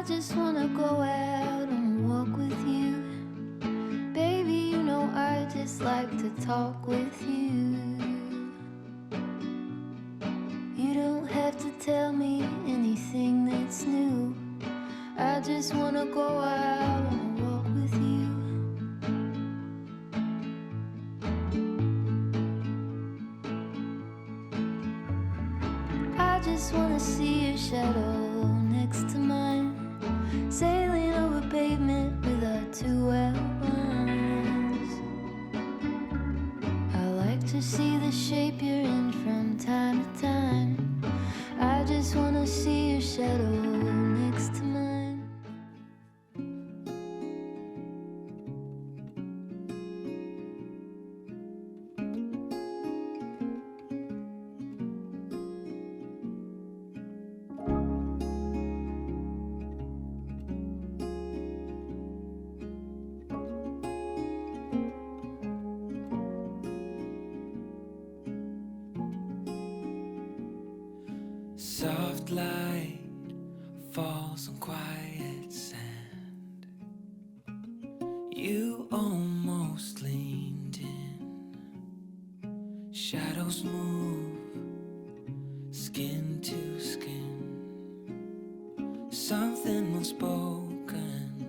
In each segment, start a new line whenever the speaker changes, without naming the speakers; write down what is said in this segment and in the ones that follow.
just wanna go out and walk with you. Baby, you know I just like to talk with you. You don't have to tell me anything that's new. I just wanna go out and walk with you. I just wanna see your shadow next to mine, sailing over pavement with our two elbows. I like to see the shape you're in from time to time. I just wanna see your shadow next to mine.
Soft light falls on quiet sand. You almost leaned in. Shadows move, skin to skin. Something unspoken.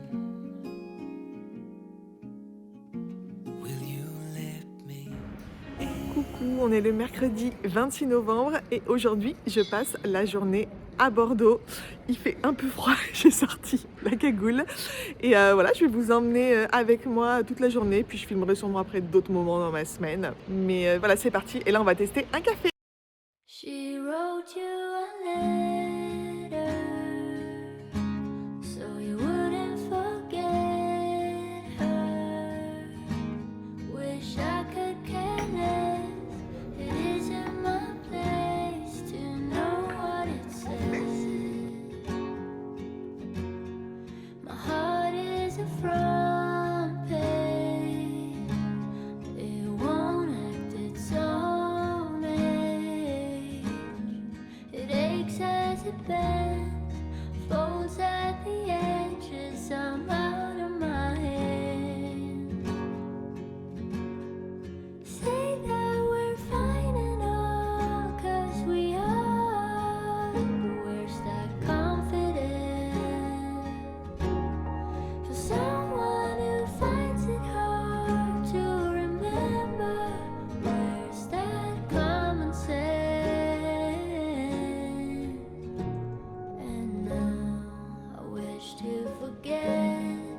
Will you let me in?
Coucou, on est le mercredi 26 novembre et aujourd'hui je passe la journée à Bordeaux. Il fait un peu froid, j'ai sorti la cagoule et voilà, je vais vous emmener avec moi toute la journée, puis je filmerai sûrement après d'autres moments dans ma semaine. Mais voilà, c'est parti et là on va tester un café.
She wrote you a letter so you wouldn't forget her. Wish I could care less. It isn't my place to know what it says. My heart is a front page. It won't act its own age. It aches as it bends, folds at the edges. I'm out of my head. Say that we're fine and all, 'cause we are. But where's that confidence for someone who finds it hard to remember? Where's that common sense? And now I wish to forget.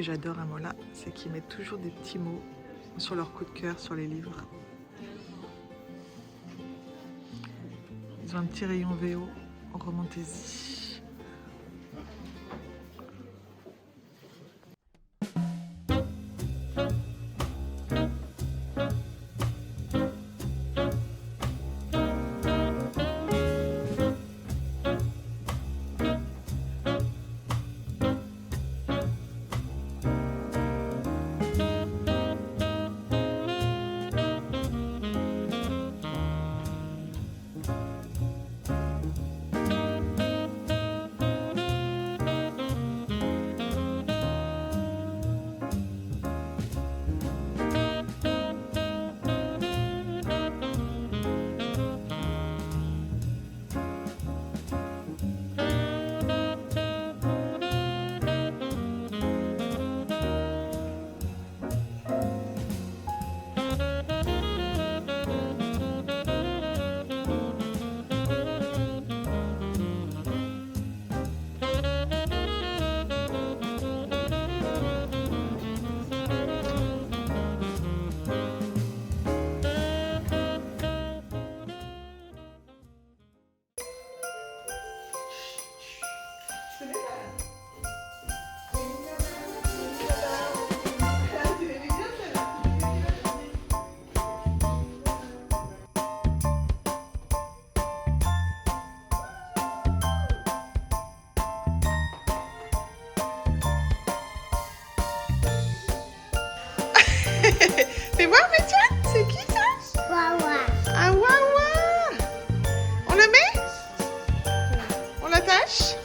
j'adore à Mola, c'est qu'ils mettent toujours des petits mots sur leur coup de cœur sur les livres. Ils ont un petit rayon VO en romantaisie. Fais voir, Métienne, c'est qui ça?
Wawa.
Un wawa. On le met? On l'attache?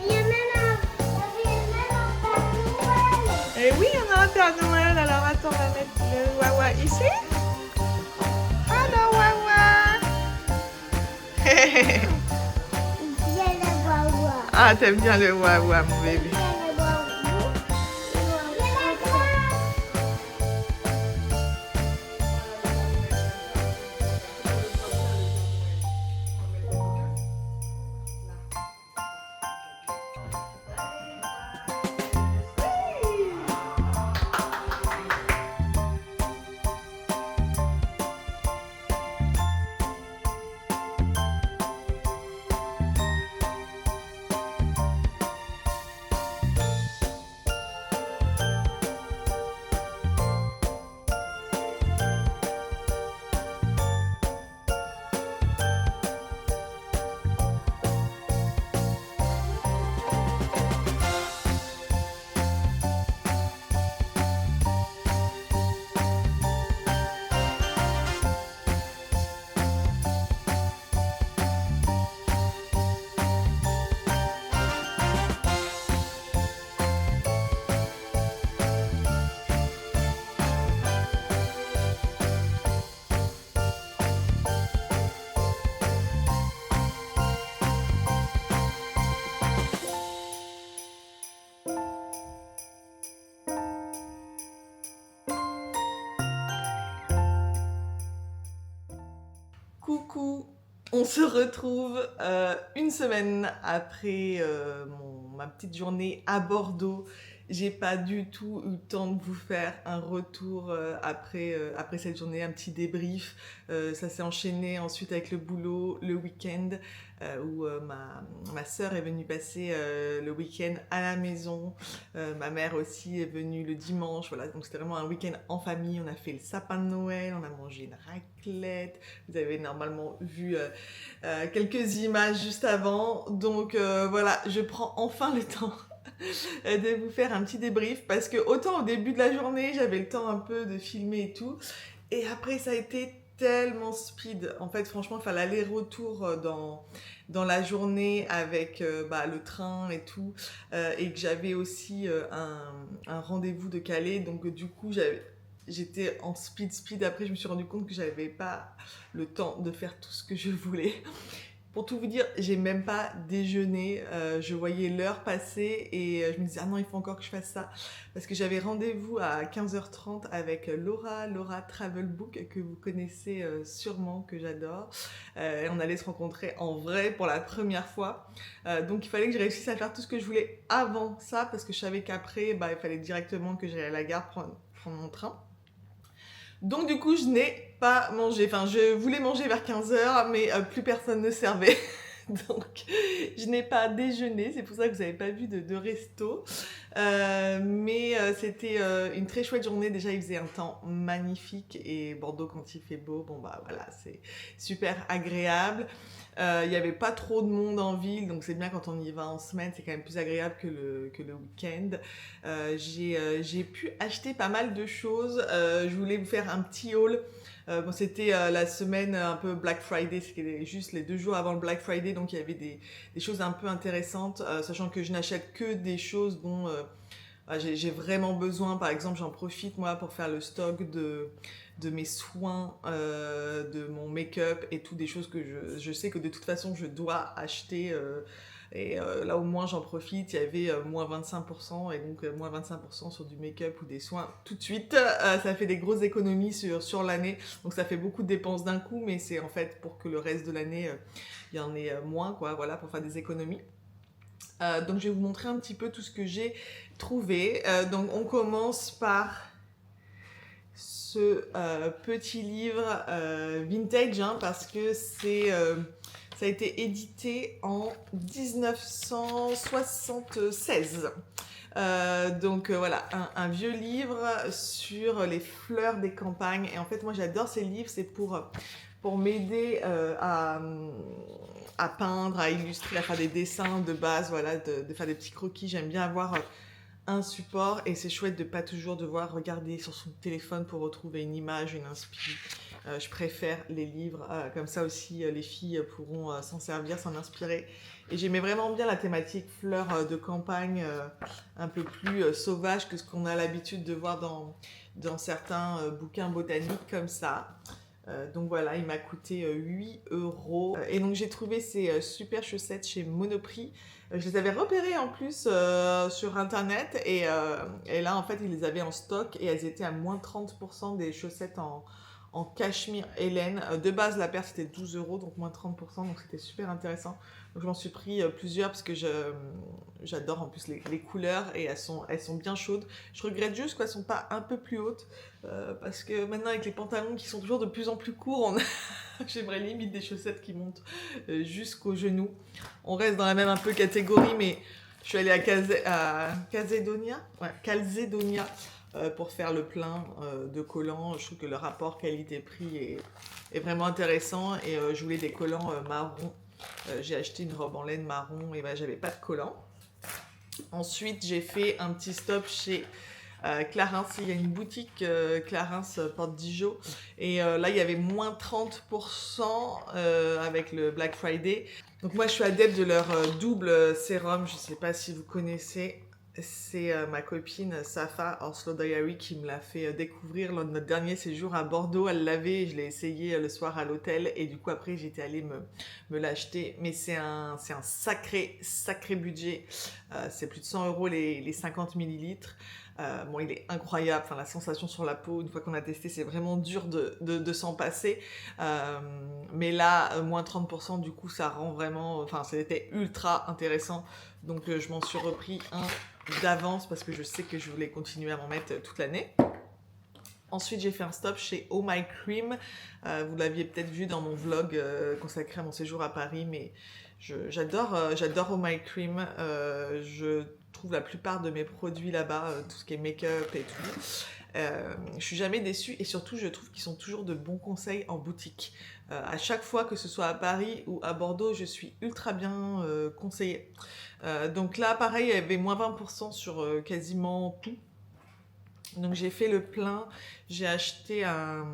Il y a même un Père Noël.
Eh oui, on a un Père Noël, alors attends, on va mettre le wawa ici. Alors wawa.
Il y a le Wawa.
Ah, t'aimes bien le wawa, mon bébé.
Il y a le Wawa.
Coucou, on se retrouve une semaine après ma petite journée à Bordeaux. J'ai pas du tout eu le temps de vous faire un retour après cette journée, un petit débrief. Ça s'est enchaîné ensuite avec le boulot, le week-end, où ma sœur est venue passer le week-end à la maison. Ma mère aussi est venue le dimanche. Voilà, donc c'était vraiment un week-end en famille. On a fait le sapin de Noël, on a mangé une raclette. Vous avez normalement vu quelques images juste avant. Donc voilà, je prends enfin le temps de vous faire un petit débrief parce que autant au début de la journée j'avais le temps un peu de filmer et tout, et après ça a été tellement speed. En fait franchement il fallait aller-retour dans la journée avec le train et tout, et que j'avais aussi un rendez-vous de Calais, donc du coup j'étais en speed. Après je me suis rendu compte que j'avais pas le temps de faire tout ce que je voulais. Pour tout vous dire, j'ai même pas déjeuné. Je voyais l'heure passer et je me disais, ah non, il faut encore que je fasse ça. Parce que j'avais rendez-vous à 15h30 avec Laura Travelbook, que vous connaissez sûrement, que j'adore. Et on allait se rencontrer en vrai pour la première fois. Donc il fallait que je réussisse à faire tout ce que je voulais avant ça, parce que je savais qu'après, il fallait directement que j'aille à la gare prendre mon train. Donc du coup, je n'ai pas mangé. Enfin, je voulais manger vers 15h, mais plus personne ne servait. Donc, je n'ai pas déjeuné. C'est pour ça que vous n'avez pas vu de resto. Mais c'était une très chouette journée. Déjà, il faisait un temps magnifique. Et Bordeaux, quand il fait beau, bon bah voilà, c'est super agréable. Il n'y avait pas trop de monde en ville, donc c'est bien quand on y va en semaine, c'est quand même plus agréable que le week-end. J'ai pu acheter pas mal de choses. Je voulais vous faire un petit haul. Bon, c'était la semaine un peu Black Friday, c'était juste les 2 jours avant le Black Friday, donc il y avait des choses un peu intéressantes, sachant que je n'achète que des choses dont j'ai vraiment besoin. Par exemple, j'en profite moi pour faire le stock de mes soins, de mon make-up et tout, des choses que je sais que de toute façon je dois acheter. Et là au moins j'en profite, il y avait moins 25%, et donc moins 25% sur du make-up ou des soins tout de suite. Ça fait des grosses économies sur l'année, donc ça fait beaucoup de dépenses d'un coup, mais c'est en fait pour que le reste de l'année il y en ait moins, quoi, voilà, pour faire des économies. Donc je vais vous montrer un petit peu tout ce que j'ai trouvé. Donc on commence par ce petit livre vintage, hein, parce que ça a été édité en 1976. Donc voilà, un vieux livre sur les fleurs des campagnes. Et en fait, moi j'adore ces livres, c'est pour m'aider à peindre, à illustrer, à faire des dessins de base, voilà, de faire des petits croquis. J'aime bien avoir un support, et c'est chouette de pas toujours devoir regarder sur son téléphone pour retrouver une image, une inspi. Je préfère les livres, comme ça aussi les filles pourront s'en servir, s'en inspirer. Et j'aimais vraiment bien la thématique fleurs de campagne, un peu plus sauvage que ce qu'on a l'habitude de voir dans certains bouquins botaniques comme ça. Donc voilà, il m'a coûté 8 €. Et donc j'ai trouvé ces super chaussettes chez Monoprix. Je les avais repérées en plus sur internet, et là en fait ils les avaient en stock, et elles étaient à moins 30% des chaussettes en cachemire Hélène. De base la paire c'était 12 €, donc moins 30%, donc c'était super intéressant. Donc je m'en suis pris plusieurs parce que j'adore en plus les couleurs, et elles sont bien chaudes. Je regrette juste qu'elles ne sont pas un peu plus hautes, parce que maintenant avec les pantalons qui sont toujours de plus en plus courts, j'aimerais limite des chaussettes qui montent jusqu'aux genoux. On reste dans la même un peu catégorie, mais je suis allée à Calzedonia, pour faire le plein de collants. Je trouve que le rapport qualité-prix est vraiment intéressant, et je voulais des collants marrons. J'ai acheté une robe en laine marron, et j'avais pas de collants. Ensuite, j'ai fait un petit stop chez Clarins. Il y a une boutique Clarins Porte Dijon, et là il y avait moins 30% avec le Black Friday. Donc moi je suis adepte de leur double sérum, je sais pas si vous connaissez. C'est ma copine Safa Oslo Diary qui me l'a fait découvrir lors de notre dernier séjour à Bordeaux. Elle l'avait, et je l'ai essayé le soir à l'hôtel, et du coup après j'étais allée me l'acheter. Mais c'est un sacré budget. C'est plus de 100 € les 50 millilitres. Bon, il est incroyable, enfin, la sensation sur la peau, une fois qu'on a testé, c'est vraiment dur de s'en passer. Mais là, moins 30%, du coup, ça rend vraiment... Enfin, c'était ultra intéressant. Donc, je m'en suis repris un d'avance, parce que je sais que je voulais continuer à m'en mettre toute l'année. Ensuite, j'ai fait un stop chez Oh My Cream. Vous l'aviez peut-être vu dans mon vlog consacré à mon séjour à Paris, mais j'adore Oh My Cream. Je trouve la plupart de mes produits là-bas, tout ce qui est make-up et tout. Je suis jamais déçue, et surtout je trouve qu'ils sont toujours de bons conseils en boutique. À chaque fois, que ce soit à Paris ou à Bordeaux, je suis ultra bien conseillée. Donc là, pareil, il y avait moins 20% sur quasiment tout. Donc j'ai fait le plein, j'ai acheté un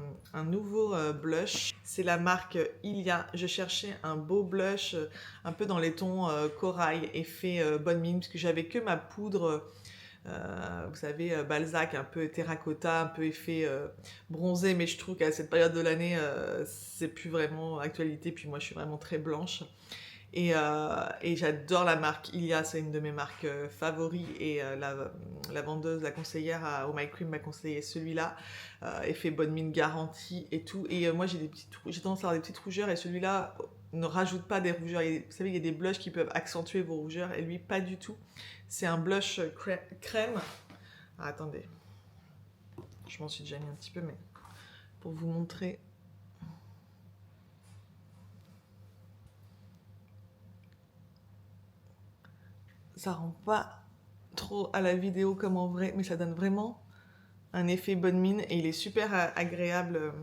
nouveau blush, c'est la marque Ilia. Je cherchais un beau blush un peu dans les tons corail, effet bonne mine, parce que j'avais que ma poudre Vous savez, Balzac, un peu terracotta, un peu effet bronzé, mais je trouve qu'à cette période de l'année, c'est plus vraiment actualité. Puis moi, je suis vraiment très blanche. Et j'adore la marque Ilia, c'est une de mes marques favoris. Et la vendeuse, la conseillère au My Cream m'a conseillé celui-là. Effet bonne mine garantie et tout. Et moi, j'ai tendance à avoir des petites rougeurs, et celui-là ne rajoute pas des rougeurs. Vous savez, il y a des blushs qui peuvent accentuer vos rougeurs, et lui, pas du tout. C'est un blush crème. Ah, attendez, je m'en suis déjà mis un petit peu, mais pour vous montrer. Ça rend pas trop à la vidéo comme en vrai, mais ça donne vraiment un effet bonne mine, et il est super agréable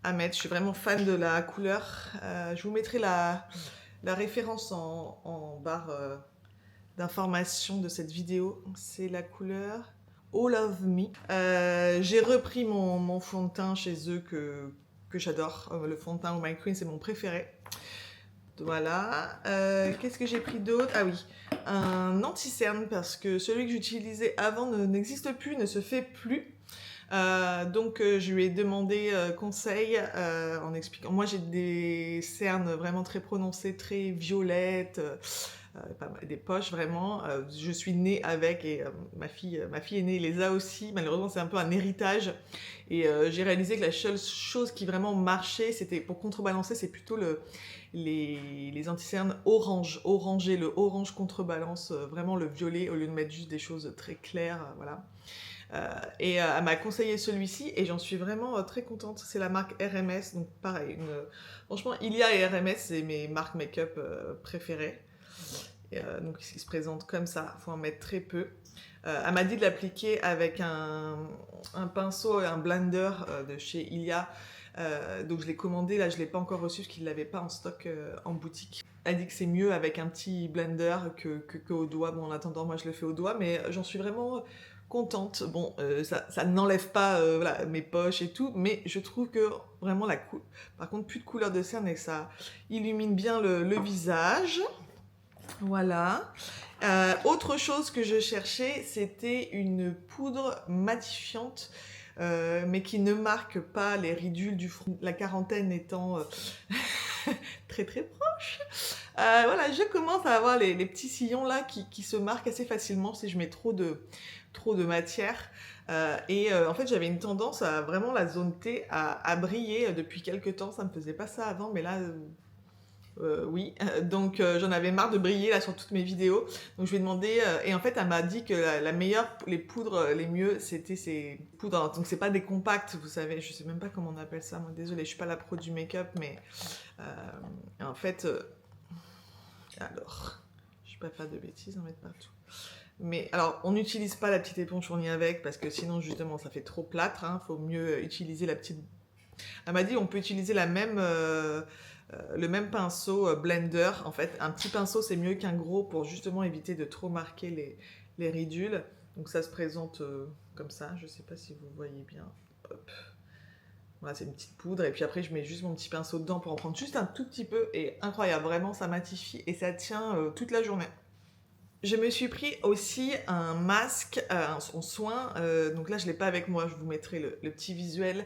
à mettre. Je suis vraiment fan de la couleur. Je vous mettrai la référence en barre d'information de cette vidéo. C'est la couleur All of Me. J'ai repris mon fond de teint chez eux que j'adore. Le fond de teint au My Queen, c'est mon préféré. Voilà. Qu'est-ce que j'ai pris d'autre? Ah oui, un anti-cerne, parce que celui que j'utilisais avant n'existe plus, ne se fait plus. Donc je lui ai demandé conseil en expliquant. Moi, j'ai des cernes vraiment très prononcées, très violettes, des poches vraiment. Je suis née avec, et ma fille est née, les a aussi. Malheureusement, c'est un peu un héritage. Et j'ai réalisé que la seule chose qui vraiment marchait, c'était pour contrebalancer, c'est plutôt les anti-cernes orange. Orangé, le orange contrebalance vraiment le violet, au lieu de mettre juste des choses très claires. Voilà. Et elle m'a conseillé celui-ci, et j'en suis vraiment très contente. C'est la marque RMS, donc pareil. Franchement, Ilia et RMS, c'est mes marques make-up préférées. Donc il se présente comme ça, il faut en mettre très peu. Elle m'a dit de l'appliquer avec un pinceau et un blender de chez Ilia. Donc je l'ai commandé, là je ne l'ai pas encore reçu parce qu'il ne l'avait pas en stock en boutique. Elle dit que c'est mieux avec un petit blender que au doigt. Bon, en attendant, moi je le fais au doigt, mais j'en suis vraiment contente. Bon, ça n'enlève pas voilà, mes poches et tout, mais je trouve que vraiment par contre, plus de couleur de cerne, et ça illumine bien le visage. Voilà. Autre chose que je cherchais, c'était une poudre matifiante, mais qui ne marque pas les ridules du front. La quarantaine étant très très proche. Voilà, je commence à avoir les petits sillons là qui se marquent assez facilement si je mets trop de matière. En fait, j'avais une tendance à vraiment la zone T à briller depuis quelques temps. Ça me faisait pas ça avant, mais là... oui, donc j'en avais marre de briller là sur toutes mes vidéos. Donc je lui ai demandé, et en fait elle m'a dit que la meilleure, les poudres les mieux, c'était ces poudres. Donc c'est pas des compacts, vous savez, je sais même pas comment on appelle ça. Moi, désolée, je suis pas la pro du make-up, mais en fait, alors, je vais pas faire de bêtises, en mettre partout. Mais alors, on n'utilise pas la petite éponge fournie avec, parce que sinon justement ça fait trop plâtre. Faut mieux utiliser la petite. Elle m'a dit on peut utiliser le même pinceau blender. En fait, un petit pinceau, c'est mieux qu'un gros pour justement éviter de trop marquer les ridules. Donc ça se présente comme ça. Je sais pas si vous voyez bien. Hop. Voilà, c'est une petite poudre. Et puis après, je mets juste mon petit pinceau dedans pour en prendre juste un tout petit peu. Et incroyable, vraiment, ça matifie et ça tient toute la journée. Je me suis pris aussi un masque en soin, donc là je ne l'ai pas avec moi, je vous mettrai le petit visuel.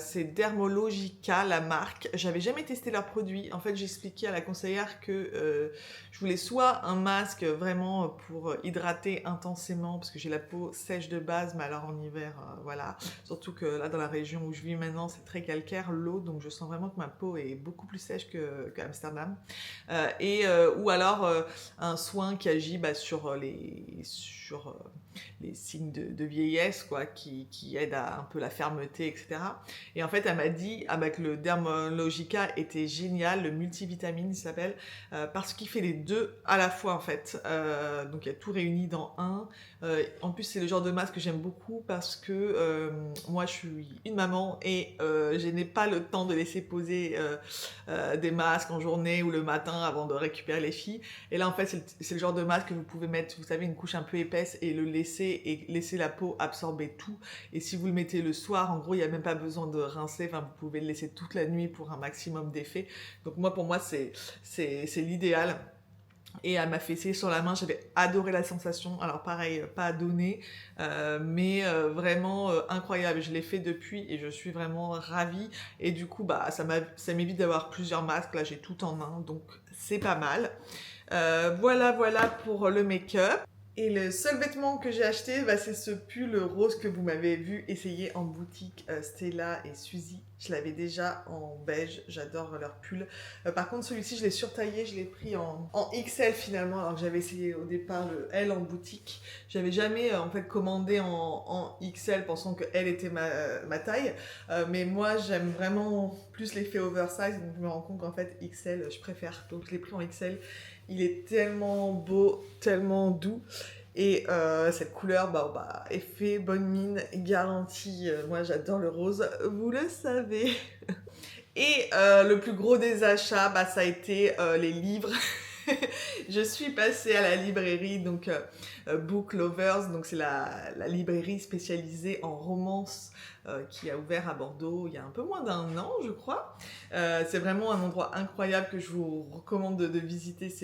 C'est Dermalogica, la marque. J'avais jamais testé leurs produits. En fait, j'expliquais à la conseillère que je voulais soit un masque vraiment pour hydrater intensément, parce que j'ai la peau sèche de base, mais alors en hiver, voilà. Surtout que là dans la région où je vis maintenant, c'est très calcaire l'eau, donc je sens vraiment que ma peau est beaucoup plus sèche qu'à Amsterdam. Ou alors un soin qui agit sur les signes de vieillesse, quoi, qui aide à un peu la fermeté, etc. Et en fait, elle m'a dit que le Dermalogica était génial, le multivitamine, il s'appelle, parce qu'il fait les deux à la fois, en fait. Donc, il y a tout réuni dans un. En plus, c'est le genre de masque que j'aime beaucoup parce que moi, je suis une maman et je n'ai pas le temps de laisser poser des masques en journée ou le matin avant de récupérer les filles. Et là, en fait, c'est le genre de masque que vous pouvez mettre, vous savez, une couche un peu épaisse et le laisser la peau absorber tout. Et si vous le mettez le soir, en gros, il n'y a même pas besoin de rincer. Enfin, vous pouvez le laisser toute la nuit pour un maximum d'effet. Donc moi, pour moi, c'est l'idéal. Et elle m'a fait essayer sur la main, j'avais adoré la sensation. Alors pareil, pas à donner, mais vraiment incroyable. Je l'ai fait depuis et je suis vraiment ravie. Et du coup, bah, ça m'évite d'avoir plusieurs masques. Là, j'ai tout en un, donc c'est pas mal. Voilà pour le make-up. Et le seul vêtement que j'ai acheté, bah, c'est ce pull rose que vous m'avez vu essayer en boutique Stella et Suzy. Je l'avais déjà en beige, j'adore leur pull. Par contre, celui-ci, je l'ai surtaillé, je l'ai pris en XL finalement, alors que j'avais essayé au départ le L en boutique. J'avais jamais en fait commandé en XL pensant que L était ma taille. Mais moi, j'aime vraiment plus l'effet oversize, donc je me rends compte qu'en fait, XL, je préfère. Donc je l'ai pris en XL. Il est tellement beau, tellement doux. Et cette couleur, effet, bonne mine, garantie. Moi, j'adore le rose, vous le savez. Et le plus gros des achats, bah, ça a été les livres. Je suis passée à la librairie, donc Book Lovers, donc c'est la librairie spécialisée en romance qui a ouvert à Bordeaux il y a un peu moins d'un an, je crois. C'est vraiment un endroit incroyable que je vous recommande de visiter.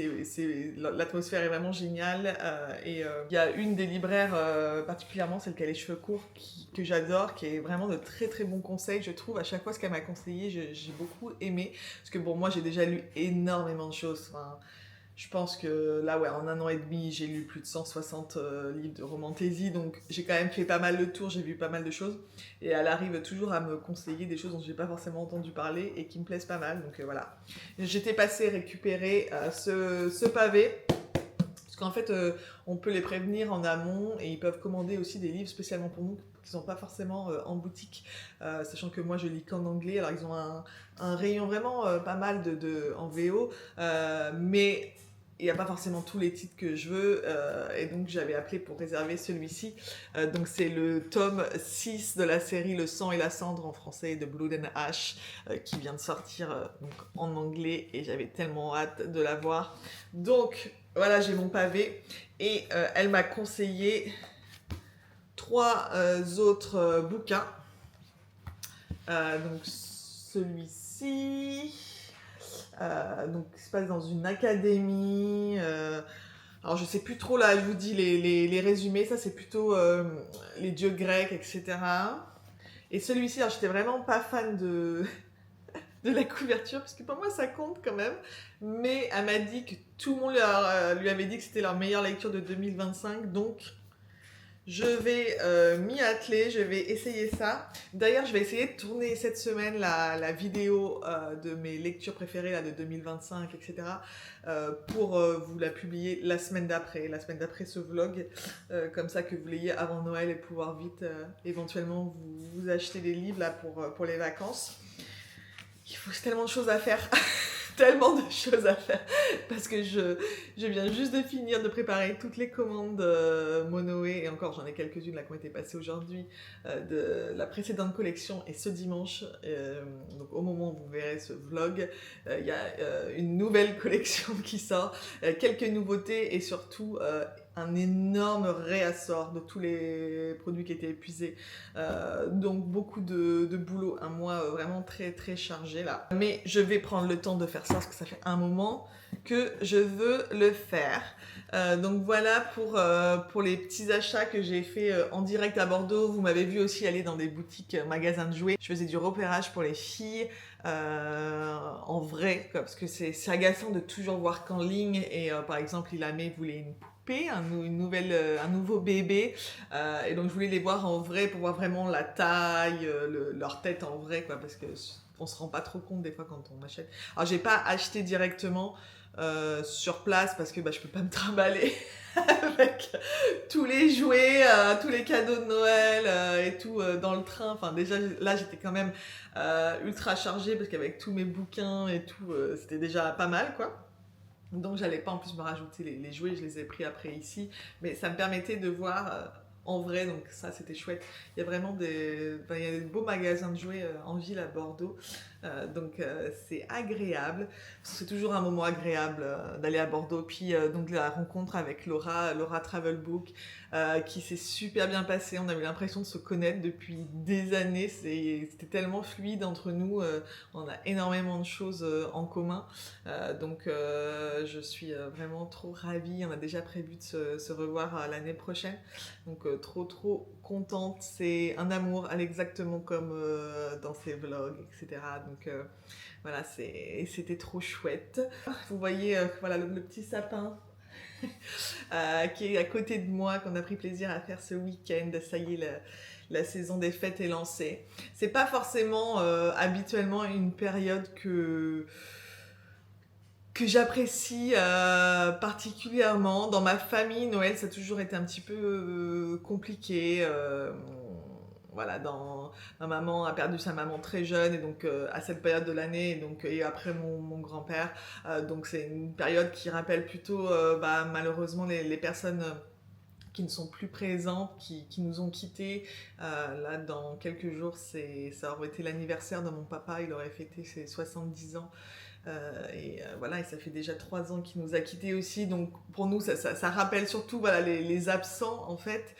L'atmosphère est vraiment géniale. Et il y a une des libraires particulièrement, celle qui a les cheveux courts, que j'adore, qui est vraiment de très très bons conseils, je trouve. À chaque fois, ce qu'elle m'a conseillé, j'ai beaucoup aimé. Parce que bon, moi, j'ai déjà lu énormément de choses. Enfin, je pense que là, ouais, en un an et demi, j'ai lu plus de 160 livres de romantaisie, donc j'ai quand même fait pas mal le tour, j'ai vu pas mal de choses, et elle arrive toujours à me conseiller des choses dont j'ai pas forcément entendu parler et qui me plaisent pas mal, donc voilà. J'étais passée récupérer ce pavé, parce qu'en fait, on peut les prévenir en amont, et ils peuvent commander aussi des livres spécialement pour nous, qui sont pas forcément en boutique, sachant que moi je lis qu'en anglais, alors ils ont un rayon vraiment pas mal en VO, mais il n'y a pas forcément tous les titres que je veux, et donc j'avais appelé pour réserver celui-ci. Donc c'est le tome 6 de la série Le sang et la cendre en français de Blood and Ash, qui vient de sortir donc en anglais, et j'avais tellement hâte de l'avoir. Donc voilà, j'ai mon pavé, et elle m'a conseillé 3 autres bouquins. Donc celui-ci... donc, il se passe dans une académie. Alors, je sais plus trop là, je vous dis les résumés. Ça, c'est plutôt les dieux grecs, etc. Et celui-ci, alors, j'étais vraiment pas fan de la couverture, parce que pour moi, ça compte quand même. Mais elle m'a dit que tout le monde lui avait dit que c'était leur meilleure lecture de 2025. Donc, je vais m'y atteler, je vais essayer ça. D'ailleurs, je vais essayer de tourner cette semaine la vidéo de mes lectures préférées là, de 2025, etc. Pour vous la publier la semaine d'après ce vlog. Comme ça que vous l'ayez avant Noël et pouvoir vite éventuellement vous acheter des livres là, pour les vacances. Il faut tellement de choses à faire. Tellement de choses à faire, parce que je viens juste de finir de préparer toutes les commandes Monoé, et encore j'en ai quelques-unes là qui ont été passées aujourd'hui, de la précédente collection, et ce dimanche, donc au moment où vous verrez ce vlog, il y a une nouvelle collection qui sort, quelques nouveautés, et surtout un énorme réassort de tous les produits qui étaient épuisés, donc beaucoup de boulot, un mois vraiment très très chargé là, mais je vais prendre le temps de faire ça parce que ça fait un moment que je veux le faire. Donc voilà pour les petits achats que j'ai fait en direct à Bordeaux. Vous m'avez vu aussi aller dans des boutiques, magasins de jouets. Je faisais du repérage pour les filles en vrai, quoi, parce que c'est agaçant de toujours voir qu'en ligne, et par exemple Ilamé voulait une poupée, un nouveau bébé, et donc je voulais les voir en vrai pour voir vraiment la taille, leur tête en vrai, quoi, parce que on se rend pas trop compte des fois quand on achète. Alors j'ai pas acheté directement sur place parce que je peux pas me trimballer avec tous les jouets, tous les cadeaux de Noël et tout dans le train. Enfin déjà là j'étais quand même ultra chargée parce qu'avec tous mes bouquins et tout, c'était déjà pas mal, quoi. Donc j'allais pas en plus me rajouter les jouets, je les ai pris après ici, mais ça me permettait de voir en vrai, donc ça c'était chouette. Il y a vraiment il y a des beaux magasins de jouets en ville à Bordeaux, donc c'est agréable. C'est toujours un moment agréable d'aller à Bordeaux. Puis donc la rencontre avec Laura Travel Book, qui s'est super bien passé. On avait l'impression de se connaître depuis des années. C'était tellement fluide entre nous. On a énormément de choses en commun. Donc je suis vraiment trop ravie. On a déjà prévu de se revoir l'année prochaine. Donc trop contente. C'est un amour, exactement comme dans ses vlogs, etc. Donc voilà, c'était trop chouette. Vous voyez voilà, le petit sapin qui est à côté de moi, qu'on a pris plaisir à faire ce week-end. Ça y est, la saison des fêtes est lancée. C'est pas forcément habituellement une période que j'apprécie particulièrement. Dans ma famille, Noël, ça a toujours été un petit peu compliqué. Voilà, ma maman a perdu sa maman très jeune, et donc à cette période de l'année, et après mon grand-père. Donc c'est une période qui rappelle plutôt malheureusement les personnes qui ne sont plus présentes, qui nous ont quittés. Là, dans quelques jours, ça aurait été l'anniversaire de mon papa, il aurait fêté ses 70 ans. Voilà, et ça fait déjà 3 ans qu'il nous a quittés aussi, donc pour nous ça rappelle surtout voilà, les absents en fait.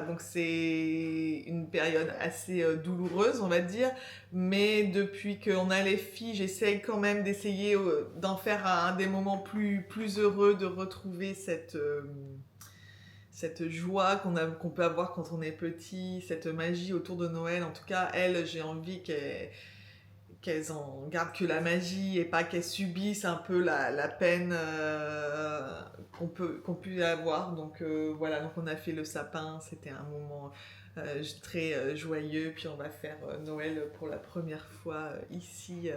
Donc c'est une période assez douloureuse, on va dire, mais depuis qu'on a les filles, j'essaye quand même d'essayer d'en faire un des moments plus heureux, de retrouver cette joie qu'on peut avoir quand on est petit, cette magie autour de Noël. En tout cas, elle, j'ai envie qu'elles en gardent que la magie, et pas qu'elles subissent un peu la peine qu'on peut avoir. Donc voilà, donc on a fait le sapin, c'était un moment très joyeux. Puis on va faire Noël pour la première fois ici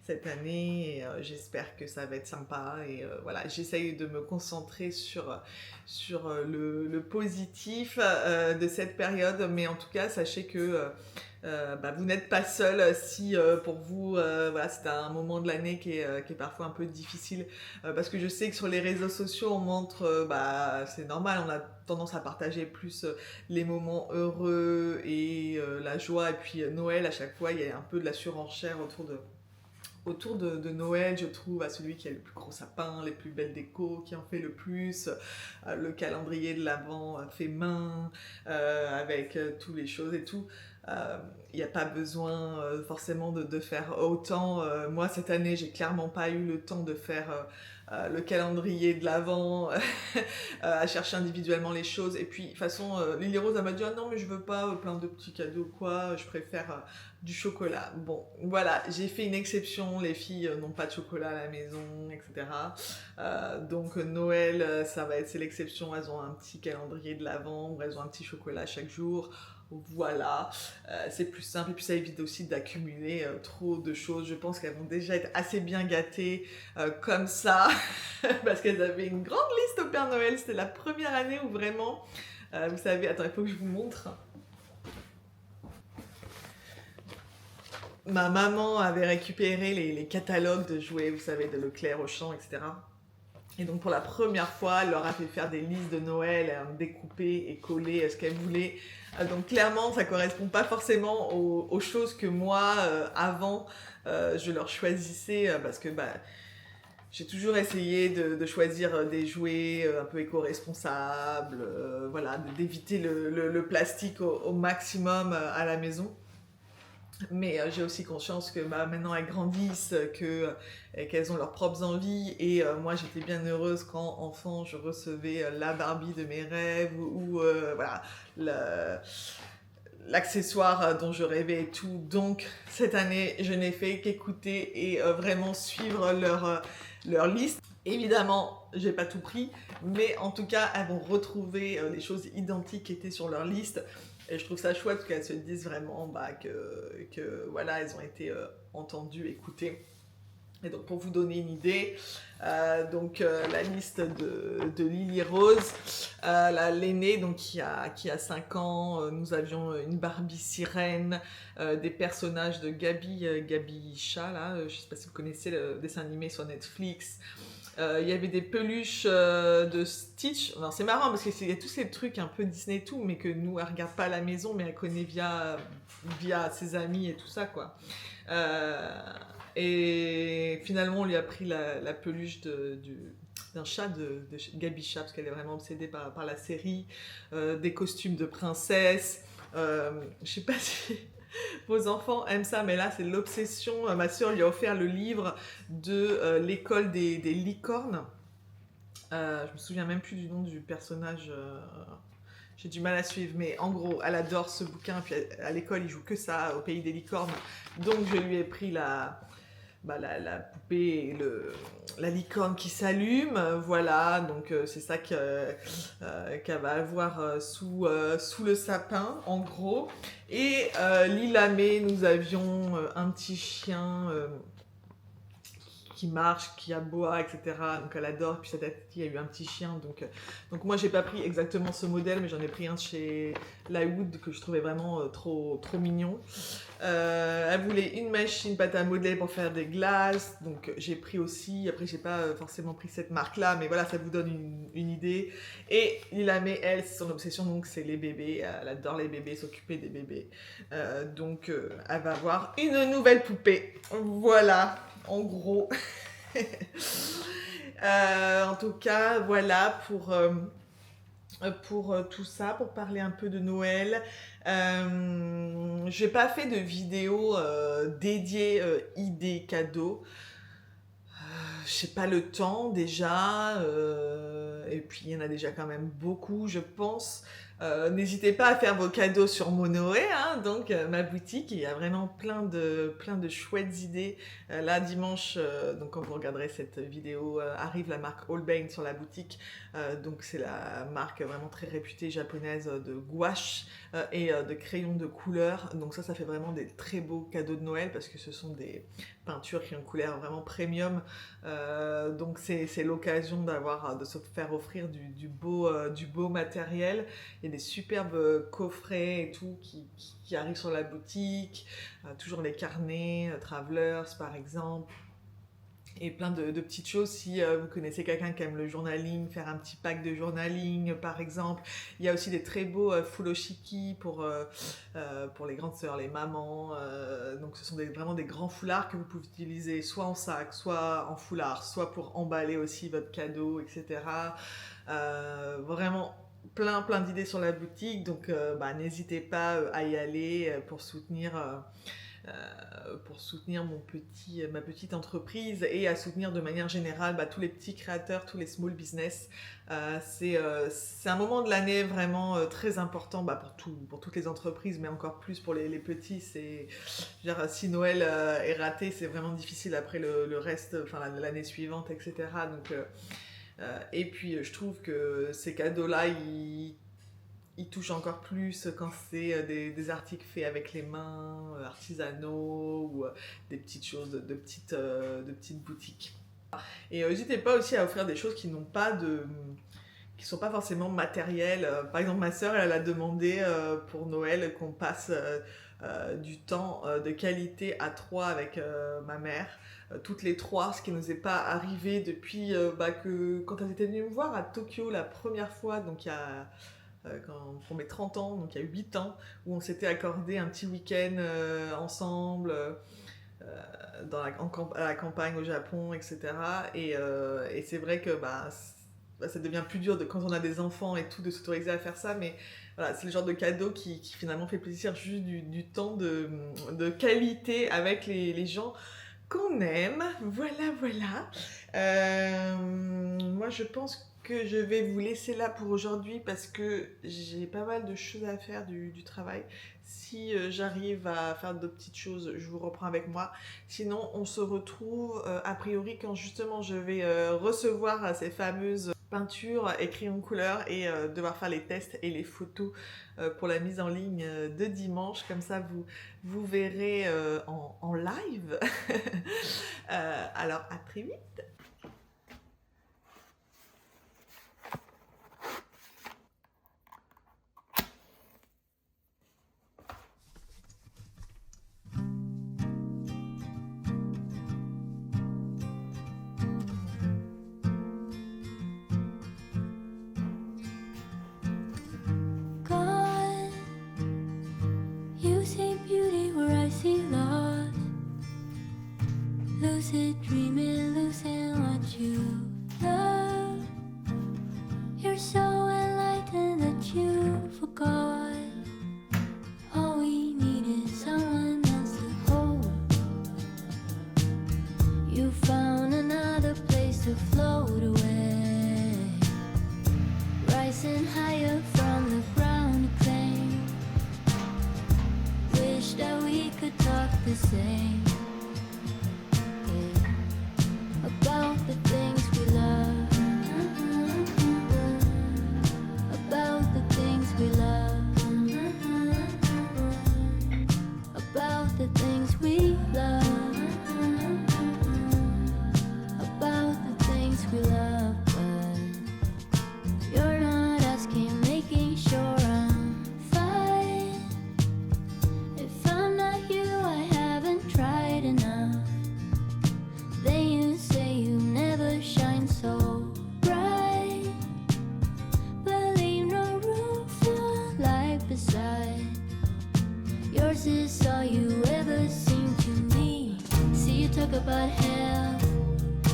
cette année, et j'espère que ça va être sympa. Et voilà, j'essaye de me concentrer sur le positif de cette période, mais en tout cas, sachez que vous n'êtes pas seul si pour vous voilà, c'est un moment de l'année qui est parfois un peu difficile, parce que je sais que sur les réseaux sociaux on montre, c'est normal, on a tendance à partager plus les moments heureux et la joie, et puis Noël, à chaque fois il y a un peu de la surenchère autour de Noël, je trouve, à celui qui a le plus gros sapin, les plus belles décos, qui en fait le plus, le calendrier de l'Avent fait main, avec toutes les choses et tout. Il n'y a pas besoin forcément de faire autant. Moi, cette année, j'ai clairement pas eu le temps de faire le calendrier de l'Avent, à chercher individuellement les choses. Et puis, de toute façon, Lily Rose, elle m'a dit « Ah non, mais je veux pas plein de petits cadeaux, quoi, je préfère du chocolat. » Bon, voilà, j'ai fait une exception, les filles n'ont pas de chocolat à la maison, etc. Donc Noël, c'est l'exception, elles ont un petit calendrier de l'Avent, elles ont un petit chocolat chaque jour. Voilà, c'est plus simple, et puis ça évite aussi d'accumuler trop de choses. Je pense qu'elles vont déjà être assez bien gâtées comme ça, parce qu'elles avaient une grande liste au Père Noël. C'était la première année où vraiment, vous savez, attends, il faut que je vous montre. Ma maman avait récupéré les catalogues de jouets, vous savez, de Leclerc, Auchan, etc. Et donc pour la première fois, elle leur a fait faire des listes de Noël, découper et coller ce qu'elle voulait. Donc clairement, ça correspond pas forcément aux choses que moi, avant, je leur choisissais, parce que j'ai toujours essayé de choisir des jouets un peu éco-responsables, voilà, d'éviter le plastique au maximum à la maison. Mais j'ai aussi conscience que maintenant elles grandissent, qu'elles ont leurs propres envies, et moi j'étais bien heureuse quand enfant je recevais la Barbie de mes rêves, ou voilà, l'accessoire dont je rêvais et tout. Donc cette année je n'ai fait qu'écouter et vraiment suivre leur liste. Évidemment j'ai pas tout pris, mais en tout cas elles vont retrouver les choses identiques qui étaient sur leur liste. Et je trouve ça chouette qu'elles se disent vraiment que voilà, elles ont été entendues, écoutées. Et donc pour vous donner une idée, la liste de Lily Rose, l'aînée qui a 5 ans, nous avions une Barbie sirène, des personnages de Gabi Chat, là, je ne sais pas si vous connaissez le dessin animé sur Netflix. Il y avait des peluches de Stitch. Alors, c'est marrant parce qu'il y a tous ces trucs un peu Disney et tout, mais que nous, elle regarde pas à la maison, mais elle connaît via ses amis et tout ça, quoi. Et finalement, on lui a pris la peluche c'est un chat de Gabi Chat, parce qu'elle est vraiment obsédée par la série, des costumes de princesse. Je sais pas si vos enfants aiment ça, mais là c'est l'obsession. Ma soeur lui a offert le livre de l'école des licornes. Je me souviens même plus du nom du personnage. J'ai du mal à suivre, mais en gros, elle adore ce bouquin. Puis à l'école, il joue que ça, au pays des licornes. Donc je lui ai pris la poupée et la licorne qui s'allume. Voilà, donc c'est ça qu'elle va avoir sous le sapin, en gros. Et Lilamé, nous avions un petit chien qui marche, qui aboie, etc. Donc elle adore. Puis cette année, il y a eu un petit chien. Donc moi, j'ai pas pris exactement ce modèle, mais j'en ai pris un chez Lywood que je trouvais vraiment trop mignon. Elle voulait une machine pâte à modeler pour faire des glaces. Donc j'ai pris aussi. Après, j'ai pas forcément pris cette marque-là, mais voilà, ça vous donne une idée. Et Lilamé, elle, c'est son obsession, donc c'est les bébés. Elle adore les bébés, s'occuper des bébés. Donc elle va avoir une nouvelle poupée. Voilà. En gros. En tout cas, voilà pour tout ça, pour parler un peu de Noël. J'ai pas fait de vidéo dédiée idées cadeaux. J'ai pas le temps déjà, et puis il y en a déjà quand même beaucoup, je pense. N'hésitez pas à faire vos cadeaux sur Monoé, hein, donc ma boutique, il y a vraiment plein de chouettes idées. Là, dimanche, donc quand vous regarderez cette vidéo, arrive la marque Holbein sur la boutique. Donc c'est la marque vraiment très réputée japonaise de gouache et de crayons de couleur. Donc ça fait vraiment des très beaux cadeaux de Noël parce que ce sont des peintures qui ont une couleur vraiment premium. Donc c'est l'occasion de se faire offrir du beau matériel. Il y a des superbes coffrets et tout qui arrivent sur la boutique. Toujours les carnets, Travelers par exemple. Et plein de petites choses. Si vous connaissez quelqu'un qui aime le journaling, faire un petit pack de journaling par exemple. Il y a aussi des très beaux furoshiki pour les grandes sœurs, les mamans. Donc ce sont vraiment des grands foulards que vous pouvez utiliser soit en sac, soit en foulard, soit pour emballer aussi votre cadeau, etc. Vraiment plein d'idées sur la boutique. Donc n'hésitez pas à y aller pour soutenir ma petite entreprise et à soutenir de manière générale tous les petits créateurs, tous les small business. C'est un moment de l'année vraiment très important pour toutes les entreprises, mais encore plus pour les petits. Si Noël est raté, c'est vraiment difficile après le reste, l'année suivante, etc. Donc, et puis je trouve que ces cadeaux-là, ils touchent encore plus quand c'est des articles faits avec les mains, artisanaux, ou des petites choses de petites boutiques. Et n'hésitez pas aussi à offrir des choses qui sont pas forcément matérielles. Par exemple, ma sœur, elle a demandé pour Noël qu'on passe du temps de qualité à 3 avec ma mère. Toutes les 3, ce qui ne nous est pas arrivé depuis quand elles étaient venues me voir à Tokyo la première fois, donc il y a... pour mes 30 ans, donc il y a 8 ans, où on s'était accordé un petit week-end ensemble à la campagne au Japon, etc. Et c'est vrai que ça devient plus dur quand on a des enfants et tout de s'autoriser à faire ça, mais voilà, c'est le genre de cadeau qui finalement fait plaisir, juste du temps de qualité avec les gens qu'on aime. Voilà. Moi, je pense que je vais vous laisser là pour aujourd'hui parce que j'ai pas mal de choses à faire du travail. Si j'arrive à faire de petites choses, je vous reprends avec moi. Sinon, on se retrouve a priori quand justement je vais recevoir ces fameuses peintures et crayons de couleur et devoir faire les tests et les photos pour la mise en ligne de dimanche. Comme ça, vous verrez en live. Alors, à très vite.
God, you see beauty where I see loss. Lucid dreaming, losing what you love. the things we love, about the things we love, but you're not asking, making sure I'm fine. If I'm not you, I haven't tried enough. Then you say you never shine so bright, but leave no room for light beside. Yours is all you ever seem to me. See you talk about health,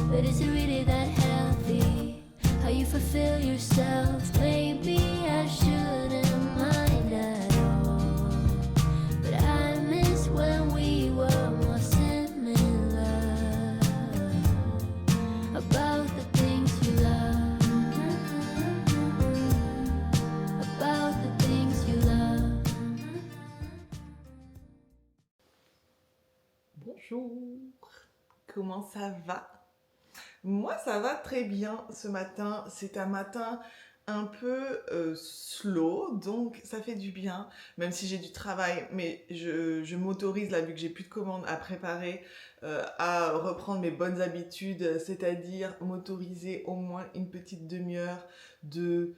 but is it really that healthy? How you fulfill yourself? Maybe I shouldn't mind at all, but I miss when we were more similar, about the things you love, about the things you love.
Bonjour, comment ça va? Moi ça va très bien ce matin, c'est un matin un peu slow, donc ça fait du bien, même si j'ai du travail, mais je m'autorise là, vu que j'ai plus de commandes à préparer, à reprendre mes bonnes habitudes, c'est-à-dire m'autoriser au moins une petite demi-heure de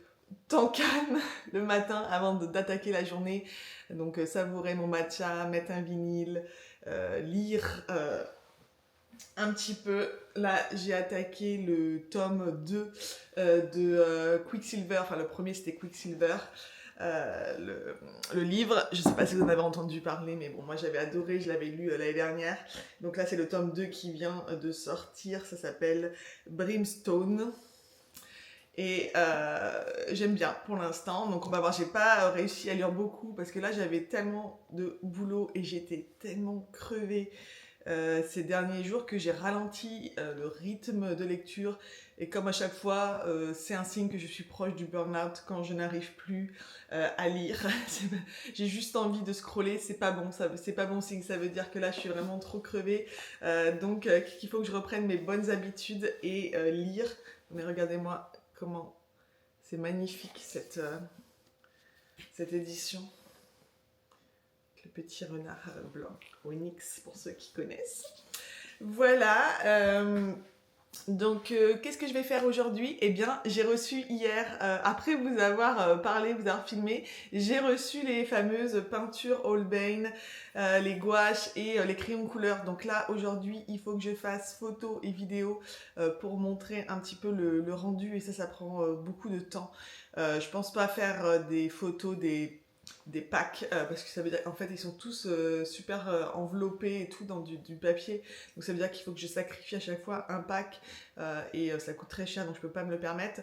temps calme le matin avant d'attaquer la journée, donc savourer mon matcha, mettre un vinyle, lire un petit peu. Là j'ai attaqué le tome 2 de Quicksilver, enfin le premier c'était Quicksilver, le livre, je sais pas si vous en avez entendu parler, mais bon, moi j'avais adoré, je l'avais lu l'année dernière, donc là c'est le tome 2 qui vient de sortir, ça s'appelle Brimstone. Et j'aime bien pour l'instant, donc on va voir. J'ai pas réussi à lire beaucoup parce que là j'avais tellement de boulot et j'étais tellement crevée ces derniers jours que j'ai ralenti le rythme de lecture, et comme à chaque fois c'est un signe que je suis proche du burn-out quand je n'arrive plus à lire. J'ai juste envie de scroller, c'est pas bon, c'est pas bon signe, ça veut dire que là je suis vraiment trop crevée, donc il faut que je reprenne mes bonnes habitudes et lire. Mais regardez-moi comment c'est magnifique cette édition. Le petit renard blanc, Onyx pour ceux qui connaissent. Voilà, donc qu'est-ce que je vais faire aujourd'hui? Eh bien, j'ai reçu hier, après vous avoir parlé, vous avoir filmé, j'ai reçu les fameuses peintures Holbein, les gouaches et les crayons couleur. Donc là, aujourd'hui, il faut que je fasse photo et vidéo pour montrer un petit peu le rendu, et ça prend beaucoup de temps. Je pense pas faire des photos des packs, parce que ça veut dire qu'en fait ils sont tous super enveloppés et tout dans du papier, donc ça veut dire qu'il faut que je sacrifie à chaque fois un pack, et ça coûte très cher, donc je peux pas me le permettre,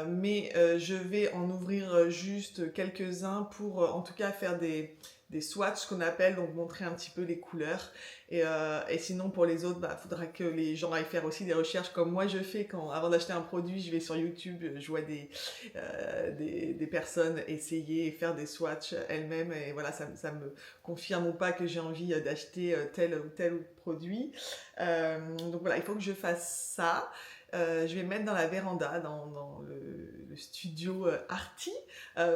mais je vais en ouvrir juste quelques-uns pour en tout cas faire des swatchs qu'on appelle, donc montrer un petit peu les couleurs, et sinon pour les autres, faudra que les gens aillent faire aussi des recherches comme moi je fais avant d'acheter un produit. Je vais sur YouTube, je vois des personnes essayer et faire des swatchs elles-mêmes, et voilà, ça me confirme ou pas que j'ai envie d'acheter tel ou tel produit. Donc voilà, il faut que je fasse ça. Je vais me mettre dans la véranda, dans le studio Arty,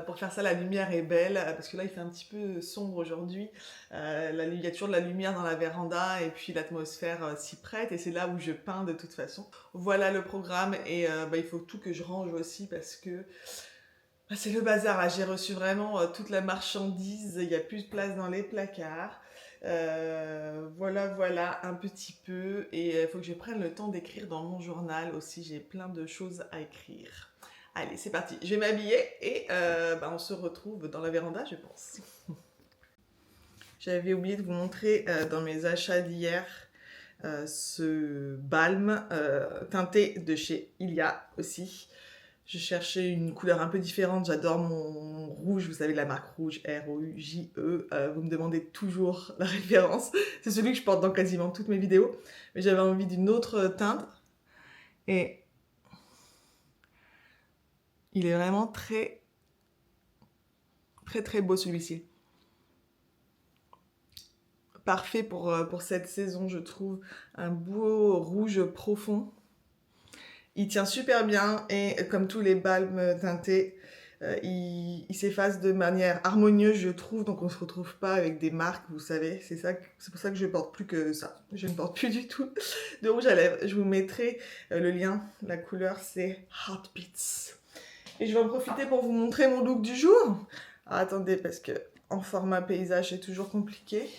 pour faire ça. La lumière est belle, parce que là il fait un petit peu sombre aujourd'hui. Il y a toujours de la lumière dans la véranda, et puis l'atmosphère s'y prête, et c'est là où je peins de toute façon. Voilà le programme, et il faut tout que je range aussi, parce que c'est le bazar là. J'ai reçu vraiment toute la marchandise, il n'y a plus de place dans les placards. Voilà un petit peu, et il faut que je prenne le temps d'écrire dans mon journal aussi, j'ai plein de choses à écrire. Allez, c'est parti, je vais m'habiller et on se retrouve dans la véranda, je pense. J'avais oublié de vous montrer dans mes achats d'hier ce balme teinté de chez Ilia aussi. Je cherchais une couleur un peu différente, j'adore mon rouge, vous savez, la marque rouge, R-O-U-J-E, vous me demandez toujours la référence, c'est celui que je porte dans quasiment toutes mes vidéos, mais j'avais envie d'une autre teinte, et il est vraiment très beau celui-ci. Parfait pour cette saison, je trouve, un beau rouge profond. Il tient super bien, et comme tous les balmes teintés, il s'efface de manière harmonieuse, je trouve, donc on ne se retrouve pas avec des marques, vous savez. C'est pour ça que je porte plus que ça. Je ne porte plus du tout de rouge à lèvres. Je vous mettrai le lien. La couleur, c'est Heartbeats. Et je vais en profiter pour vous montrer mon look du jour. Alors, attendez, parce que en format paysage, c'est toujours compliqué.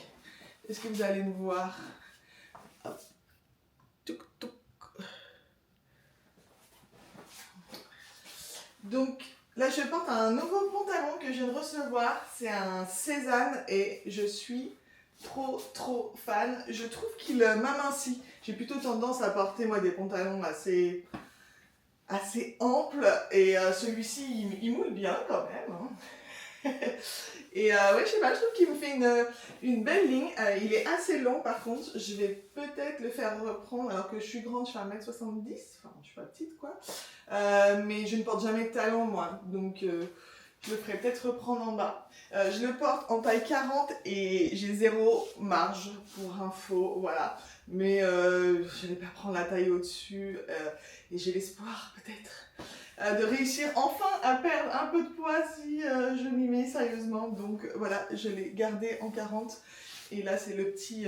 Est-ce que vous allez me voir? Hop. Touc, touc. Donc, là, je porte un nouveau pantalon que je viens de recevoir. C'est un Cézanne et je suis trop fan. Je trouve qu'il m'amincit. J'ai plutôt tendance à porter, moi, des pantalons assez amples. Et celui-ci, il moule bien quand même. Hein. Et ouais, je sais pas, je trouve qu'il me fait une belle ligne. Il est assez long par contre. Je vais peut-être le faire reprendre alors que je suis grande, je fais 1m70. Enfin, je suis pas petite quoi. Mais je ne porte jamais de talons moi. Donc je le ferai peut-être reprendre en bas. Je le porte en taille 40 et j'ai 0 marge pour info. Voilà. Mais je vais pas prendre la taille au-dessus. Et j'ai l'espoir peut-être de réussir enfin à perdre un peu de poids si je m'y mets sérieusement. Donc voilà, je l'ai gardé en 40. Et là, c'est le petit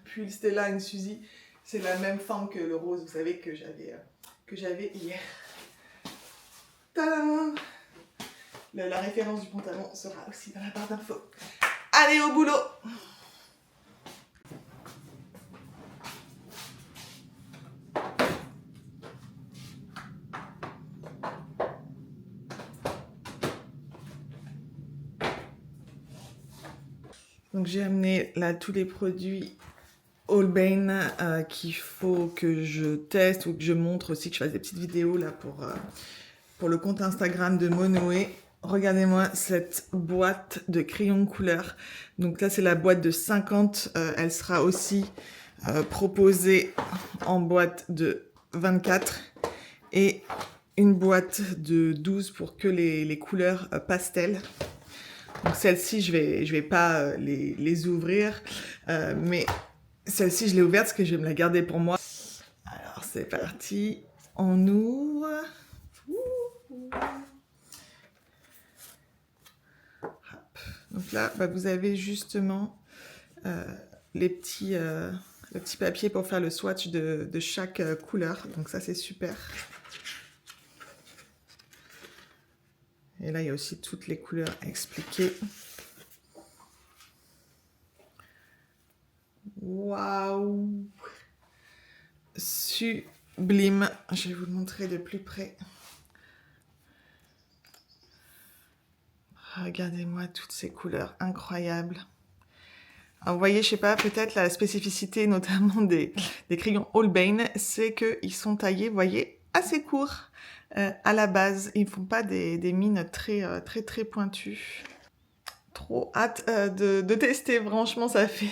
pull Stella and Suzy. C'est la même forme que le rose, vous savez, que j'avais hier. Tadam! La référence du pantalon sera aussi dans la barre d'infos. Allez, au boulot! Donc j'ai amené là tous les produits Holbein qu'il faut que je teste ou que je montre aussi, que je fasse des petites vidéos là pour le compte Instagram de Monoé. Regardez-moi cette boîte de crayons de couleur. Donc là c'est la boîte de 50, elle sera aussi proposée en boîte de 24 et une boîte de 12 pour que les couleurs pastel. Donc celle-ci, je vais pas les ouvrir, mais celle-ci, je l'ai ouverte parce que je vais me la garder pour moi. Alors, c'est parti. On ouvre. Hop. Donc là, bah, vous avez justement le petit papier pour faire le swatch de chaque couleur. Donc ça, c'est super. Et là, il y a aussi toutes les couleurs expliquées. Waouh! Sublime. Je vais vous le montrer de plus près. Regardez-moi toutes ces couleurs incroyables. Alors, vous voyez, je sais pas, peut-être la spécificité notamment des crayons Holbein, c'est qu'ils sont taillés, vous voyez, assez courts. À la base, ils ne font pas des mines très pointues. Trop hâte de tester, franchement, ça fait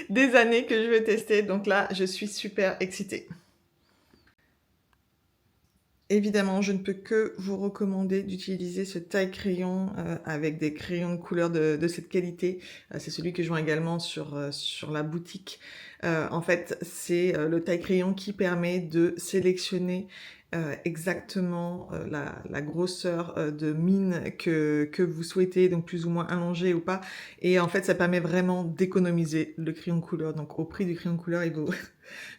des années que je veux tester, donc là, je suis super excitée. Évidemment, je ne peux que vous recommander d'utiliser ce taille-crayon avec des crayons de couleur de cette qualité. C'est celui que je vends également sur la boutique. En fait, c'est le taille-crayon qui permet de sélectionner exactement la grosseur de mine que vous souhaitez, donc plus ou moins allongée ou pas. Et en fait, ça permet vraiment d'économiser le crayon de couleur. Donc au prix du crayon de couleur, il vaut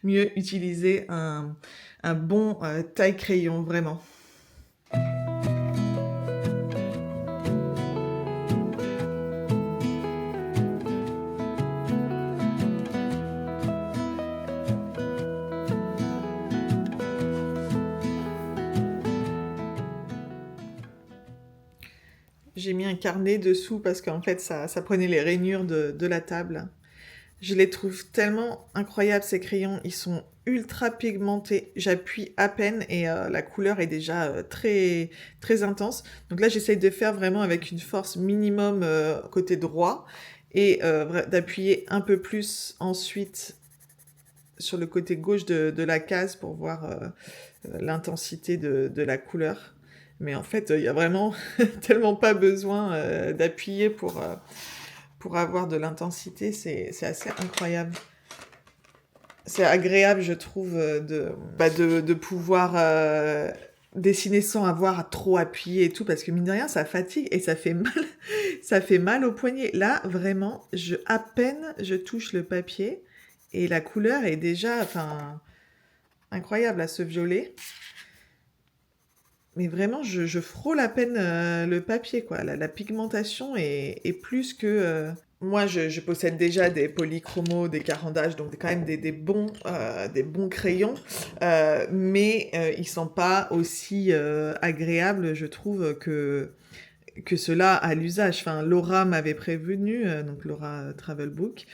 mieux utiliser un bon taille-crayon, vraiment. J'ai mis un carnet dessous parce qu'en fait, ça prenait les rainures de la table. Je les trouve tellement incroyables, ces crayons. Ils sont ultra pigmentés. J'appuie à peine et la couleur est déjà très intense. Donc là, j'essaye de faire vraiment avec une force minimum côté droit et d'appuyer un peu plus ensuite sur le côté gauche de la case pour voir l'intensité de la couleur. Mais en fait, il n'y a vraiment tellement pas besoin d'appuyer pour avoir de l'intensité. C'est assez incroyable. C'est agréable, je trouve, de pouvoir dessiner sans avoir à trop appuyer et tout, parce que mine de rien, ça fatigue et ça fait mal, ça fait mal au poignet. Là, vraiment, à peine je touche le papier et la couleur est déjà, enfin, incroyable à ce violet. Mais vraiment, je frôle à peine le papier, quoi. La pigmentation est plus que... Moi, je possède déjà des polychromos, des carandages, donc quand même des bons crayons, mais ils sont pas aussi agréables, je trouve, que ceux-là à l'usage. Enfin, Laura m'avait prévenu, donc Laura Travelbook,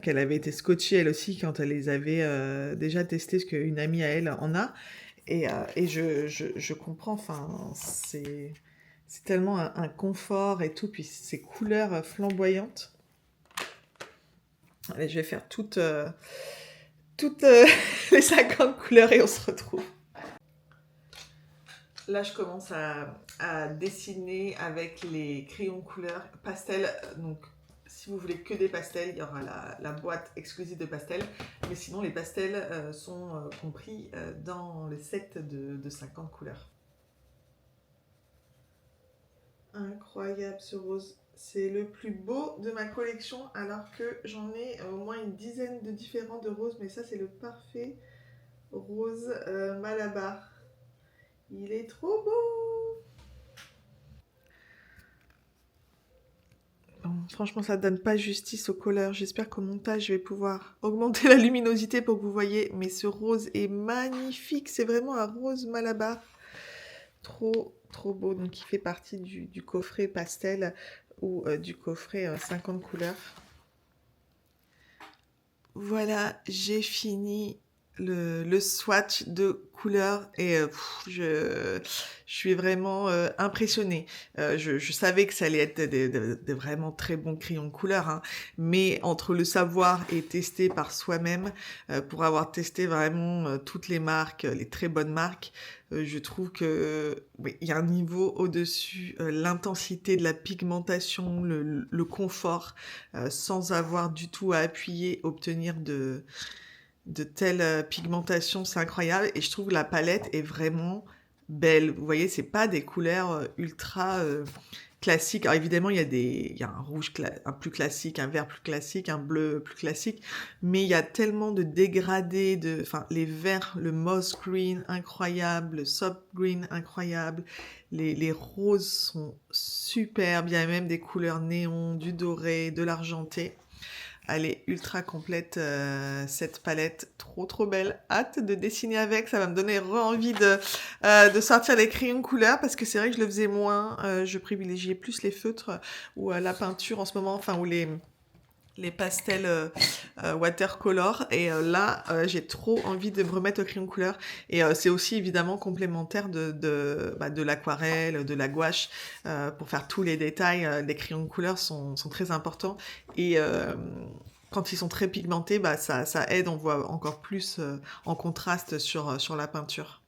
qu'elle avait été scotchée elle aussi quand elle les avait déjà testés, parce qu'une amie à elle en a. Et je comprends, enfin, c'est tellement un confort et tout, puis ces couleurs flamboyantes. Allez, je vais faire toutes les 50 couleurs et on se retrouve. Là, je commence à dessiner avec les crayons couleur pastel. Donc, si vous voulez que des pastels, il y aura la boîte exclusive de pastels. Mais sinon, les pastels sont compris dans le set de 50 couleurs. Incroyable ce rose. C'est le plus beau de ma collection, alors que j'en ai au moins une dizaine de différents de roses. Mais ça, c'est le parfait rose Malabar. Il est trop beau! Bon, franchement, ça donne pas justice aux couleurs. J'espère qu'au montage, je vais pouvoir augmenter la luminosité pour que vous voyez. Mais ce rose est magnifique. C'est vraiment un rose Malabar. Trop, trop beau. Donc, il fait partie du coffret pastel ou du coffret 50 couleurs. Voilà, j'ai fini le swatch de couleurs et je suis vraiment impressionnée. Je savais que ça allait être des vraiment très bons crayons de couleur, hein, mais entre le savoir et tester par soi-même, pour avoir testé vraiment toutes les marques, les très bonnes marques, je trouve que oui, il y a un niveau au-dessus, l'intensité de la pigmentation, le confort, sans avoir du tout à appuyer, obtenir de telles pigmentations, c'est incroyable. Et je trouve que la palette est vraiment belle. Vous voyez, c'est pas des couleurs ultra classiques. Alors évidemment, il y a un rouge un plus classique, un vert plus classique, un bleu plus classique, mais il y a tellement de dégradés, enfin les verts, le moss green incroyable, le soft green incroyable, les roses sont superbes, il y a même des couleurs néon, du doré, de l'argenté. Elle est ultra complète, cette palette, trop belle. Hâte de dessiner avec, ça va me donner envie de sortir les crayons couleur, parce que c'est vrai que je le faisais moins, je privilégiais plus les feutres ou la peinture en ce moment, enfin, ou les pastels watercolor, et là j'ai trop envie de me remettre au crayon couleur, et c'est aussi évidemment complémentaire de l'aquarelle, de la gouache, pour faire tous les détails. Les crayons de couleur sont très importants, et quand ils sont très pigmentés, ça aide, on voit encore plus en contraste sur la peinture.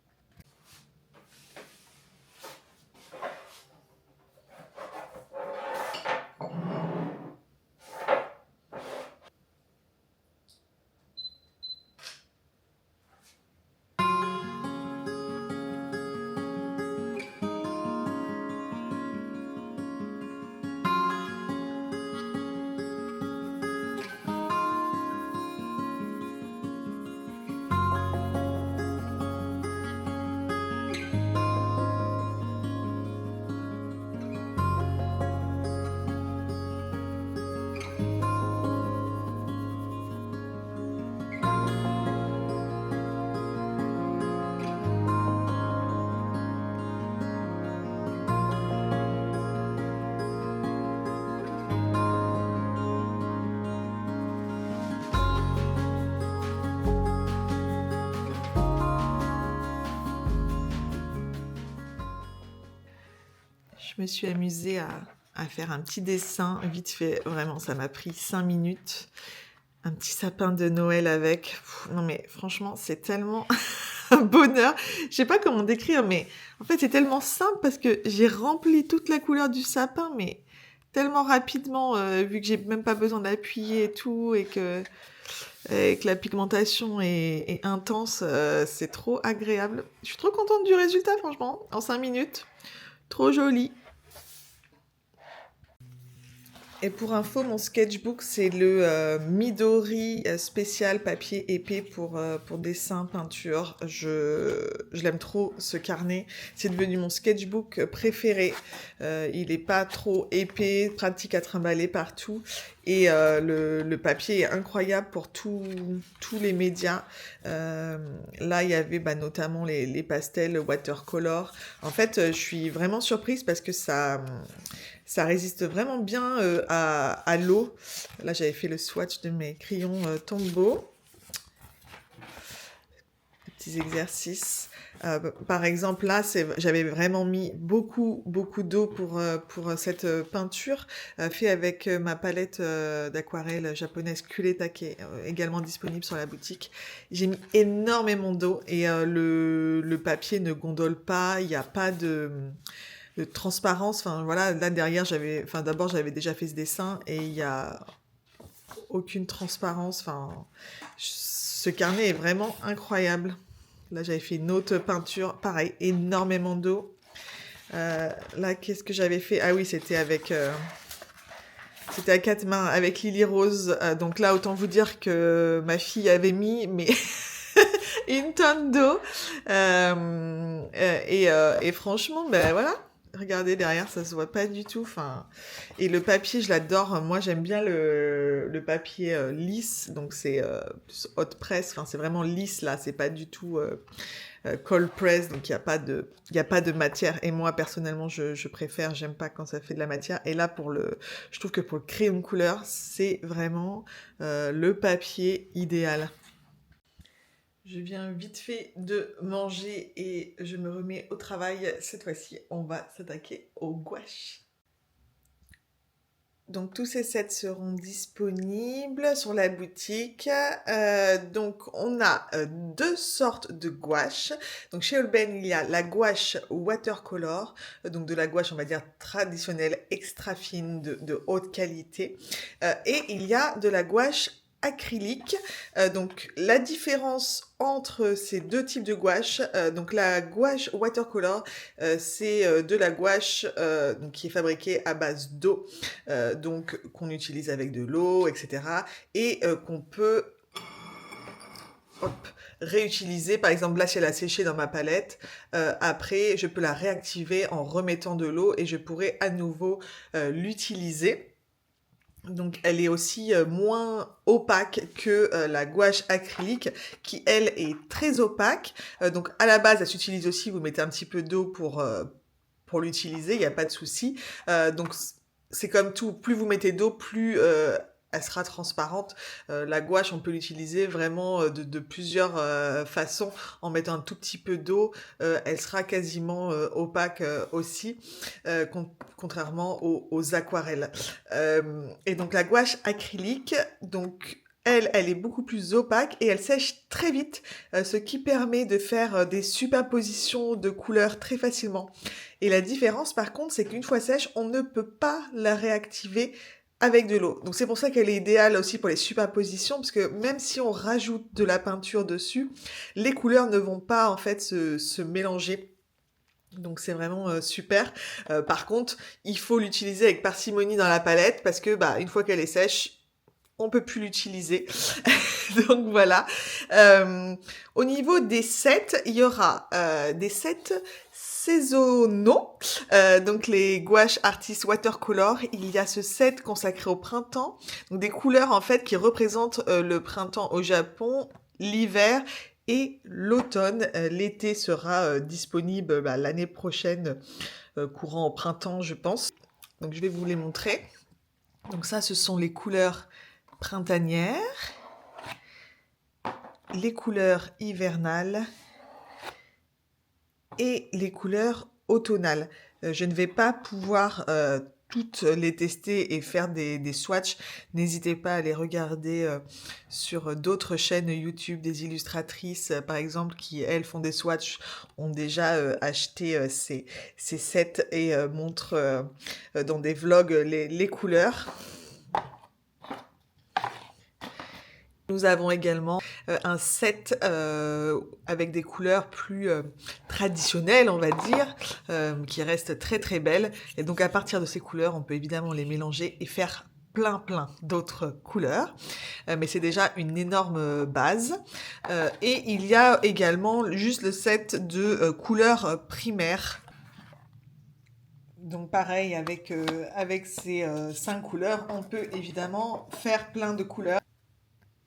Je me suis amusée à faire un petit dessin vite fait, vraiment ça m'a pris 5 minutes. Un petit sapin de Noël avec. Non mais franchement c'est tellement un bonheur. Je sais pas comment décrire, mais en fait c'est tellement simple parce que j'ai rempli toute la couleur du sapin, mais tellement rapidement, vu que j'ai même pas besoin d'appuyer et tout, et que la pigmentation est intense, c'est trop agréable. Je suis trop contente du résultat, franchement, en 5 minutes. Trop joli. Et pour info, mon sketchbook, c'est le Midori spécial papier épais pour dessin, peinture. Je l'aime trop, ce carnet. C'est devenu mon sketchbook préféré. Il est pas trop épais, pratique à trimballer partout. Et le papier est incroyable pour tous les médias. Là, il y avait notamment les pastels watercolor. En fait, je suis vraiment surprise parce que ça résiste vraiment bien à l'eau. Là, j'avais fait le swatch de mes crayons Tombow. Des petits exercices. Par exemple, là, j'avais vraiment mis beaucoup d'eau pour cette peinture, fait avec ma palette d'aquarelle japonaise Kuretake, également disponible sur la boutique. J'ai mis énormément d'eau et le papier ne gondole pas, il n'y a pas de transparence. Enfin voilà, là derrière d'abord j'avais déjà fait ce dessin et il y a aucune transparence. Enfin, ce carnet est vraiment incroyable. Là j'avais fait une autre peinture, pareil, énormément d'eau. Là qu'est-ce que j'avais fait? Ah oui, c'était à 4 mains avec Lily Rose. Donc là autant vous dire que ma fille avait mis mais une tonne d'eau. Et franchement, ben voilà. Regardez derrière, ça se voit pas du tout. Enfin, et le papier, je l'adore. Moi, j'aime bien le papier lisse. Donc, c'est plus hot press. Enfin, c'est vraiment lisse là. C'est pas du tout cold press. Donc, il y a pas de matière. Et moi, personnellement, je préfère. J'aime pas quand ça fait de la matière. Et là, je trouve que pour le crayon couleur, c'est vraiment le papier idéal. Je viens vite fait de manger et je me remets au travail. Cette fois-ci, on va s'attaquer au gouache. Donc tous ces sets seront disponibles sur la boutique. Donc on a deux sortes de gouache. Donc chez Holbein, il y a la gouache watercolor, donc de la gouache on va dire traditionnelle, extra fine, de haute qualité. Et il y a de la gouache acrylique. Donc la différence entre ces deux types de gouache, donc la gouache watercolor, c'est de la gouache donc, qui est fabriquée à base d'eau, donc qu'on utilise avec de l'eau, etc. Et qu'on peut réutiliser. Par exemple, là, si elle a séché dans ma palette, après, je peux la réactiver en remettant de l'eau et je pourrai à nouveau l'utiliser. Donc, elle est aussi moins opaque que la gouache acrylique qui, elle, est très opaque. Donc, à la base, elle s'utilise aussi. Vous mettez un petit peu d'eau pour l'utiliser. Il n'y a pas de souci. Donc, c'est comme tout. Plus vous mettez d'eau, plus elle sera transparente. La gouache, on peut l'utiliser vraiment de plusieurs façons. En mettant un tout petit peu d'eau, elle sera quasiment opaque aussi, contrairement aux aquarelles. Et donc la gouache acrylique, donc elle est beaucoup plus opaque et elle sèche très vite, ce qui permet de faire des superpositions de couleurs très facilement. Et la différence, par contre, c'est qu'une fois sèche, on ne peut pas la réactiver avec de l'eau. Donc c'est pour ça qu'elle est idéale aussi pour les superpositions, parce que même si on rajoute de la peinture dessus, les couleurs ne vont pas en fait se mélanger. Donc c'est vraiment super. Par contre, il faut l'utiliser avec parcimonie dans la palette, parce que une fois qu'elle est sèche, on peut plus l'utiliser. Donc voilà. Au niveau des sets, il y aura des sets saisonnaux, donc les gouaches artistes watercolor. Il y a ce set consacré au printemps, donc des couleurs en fait qui représentent le printemps au Japon, l'hiver et l'automne. L'été sera disponible l'année prochaine, courant au printemps je pense. Donc je vais vous les montrer. Donc ça, ce sont les couleurs printanières, les couleurs hivernales et les couleurs automnales. Je ne vais pas pouvoir toutes les tester et faire des swatchs, n'hésitez pas à les regarder sur d'autres chaînes YouTube, des illustratrices par exemple qui elles font des swatchs, ont déjà acheté ces sets et montrent dans des vlogs les couleurs. Nous avons également un set avec des couleurs plus traditionnelles, on va dire, qui restent très très belles. Et donc à partir de ces couleurs, on peut évidemment les mélanger et faire plein d'autres couleurs. Mais c'est déjà une énorme base. Et il y a également juste le set de couleurs primaires. Donc pareil, avec ces 5 couleurs, on peut évidemment faire plein de couleurs.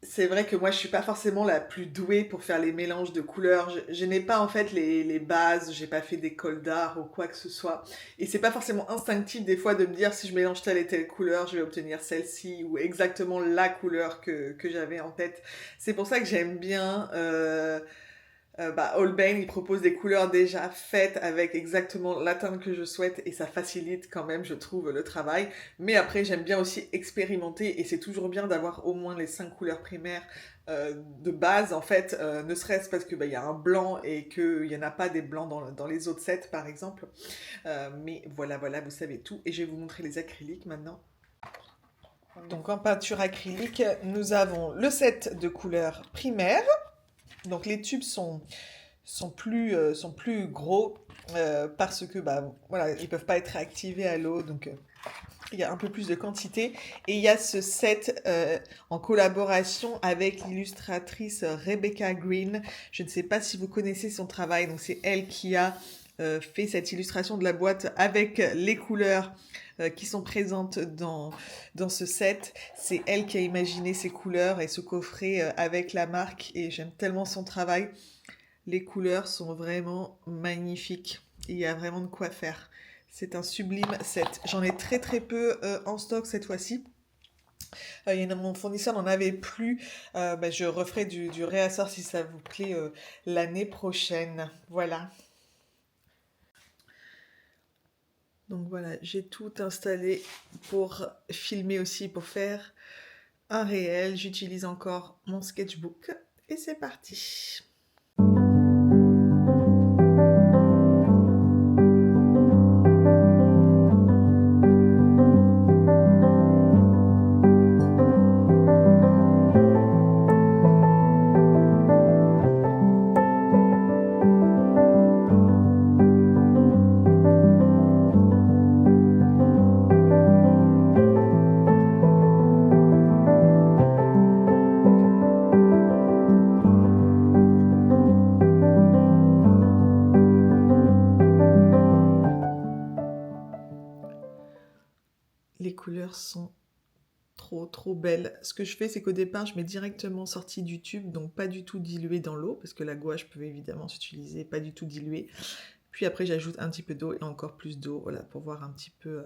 C'est vrai que moi je suis pas forcément la plus douée pour faire les mélanges de couleurs. Je n'ai pas en fait les bases, j'ai pas fait d'école d'art ou quoi que ce soit. Et c'est pas forcément instinctif des fois de me dire si je mélange telle et telle couleur, je vais obtenir celle-ci ou exactement la couleur que j'avais en tête. C'est pour ça que j'aime bien Holbein, il propose des couleurs déjà faites avec exactement la teinte que je souhaite et ça facilite quand même, je trouve, le travail. Mais après, j'aime bien aussi expérimenter et c'est toujours bien d'avoir au moins les 5 couleurs primaires de base, en fait, ne serait-ce parce que y a un blanc et qu'il n'y en a pas des blancs dans les autres sets, par exemple. Mais voilà, vous savez tout. Et je vais vous montrer les acryliques maintenant. Donc en peinture acrylique, nous avons le set de couleurs primaires. Donc les tubes sont plus gros parce que voilà, ils peuvent pas être réactivés à l'eau, donc il y a un peu plus de quantité. Et il y a ce set en collaboration avec l'illustratrice Rebecca Green. Je ne sais pas si vous connaissez son travail, donc c'est elle qui a fait cette illustration de la boîte avec les couleurs qui sont présentes dans ce set. C'est elle qui a imaginé ces couleurs et ce coffret avec la marque et j'aime tellement son travail. Les couleurs sont vraiment magnifiques. Il y a vraiment de quoi faire. C'est un sublime set. J'en ai très peu en stock cette fois-ci. Mon fournisseur n'en avait plus. Je referai du réassort si ça vous plaît l'année prochaine. Voilà. Donc voilà, j'ai tout installé pour filmer aussi, pour faire un réel. J'utilise encore mon sketchbook et c'est parti. Les couleurs sont trop belles. Ce que je fais, c'est qu'au départ, je mets directement sortie du tube, donc pas du tout dilué dans l'eau, parce que la gouache peut évidemment s'utiliser, pas du tout diluée. Puis après, j'ajoute un petit peu d'eau et encore plus d'eau, voilà, pour voir un petit peu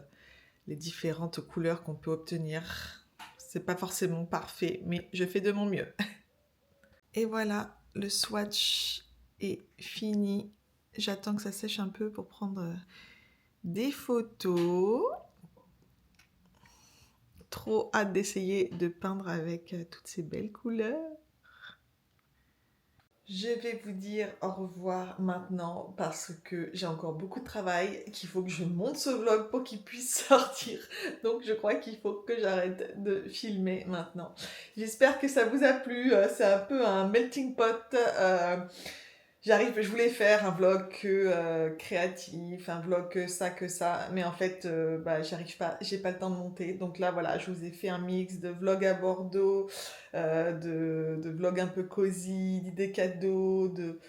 les différentes couleurs qu'on peut obtenir. C'est pas forcément parfait, mais je fais de mon mieux. Et voilà, le swatch est fini. J'attends que ça sèche un peu pour prendre des photos. Trop hâte d'essayer de peindre avec toutes ces belles couleurs. Je vais vous dire au revoir maintenant parce que j'ai encore beaucoup de travail, qu'il faut que je monte ce vlog pour qu'il puisse sortir. Donc je crois qu'il faut que j'arrête de filmer maintenant. J'espère que ça vous a plu. C'est un peu un melting pot. Je voulais faire un vlog créatif, un vlog que ça, mais en fait, j'arrive pas, j'ai pas le temps de monter. Donc là, voilà, je vous ai fait un mix de vlog à Bordeaux, de vlog un peu cosy, d'idées cadeaux, de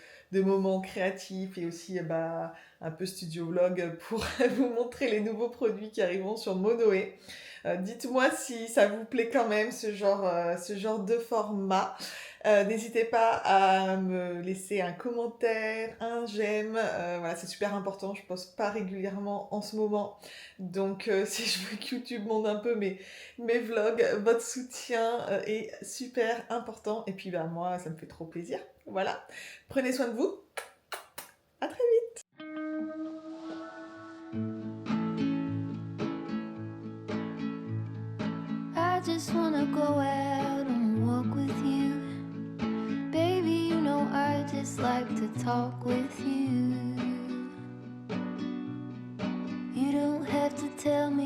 moments créatifs et aussi un peu studio vlog pour vous montrer les nouveaux produits qui arriveront sur Monoé. Dites-moi si ça vous plaît quand même ce genre de format. N'hésitez pas à me laisser un commentaire, un j'aime, voilà, c'est super important, je poste pas régulièrement en ce moment, donc si je veux que YouTube monte un peu mes vlogs, votre soutien est super important, et puis moi ça me fait trop plaisir, voilà, prenez soin de vous, à très vite.
just wanna go out on a walk with you. Baby, you know I just like to talk with you. You don't have to tell me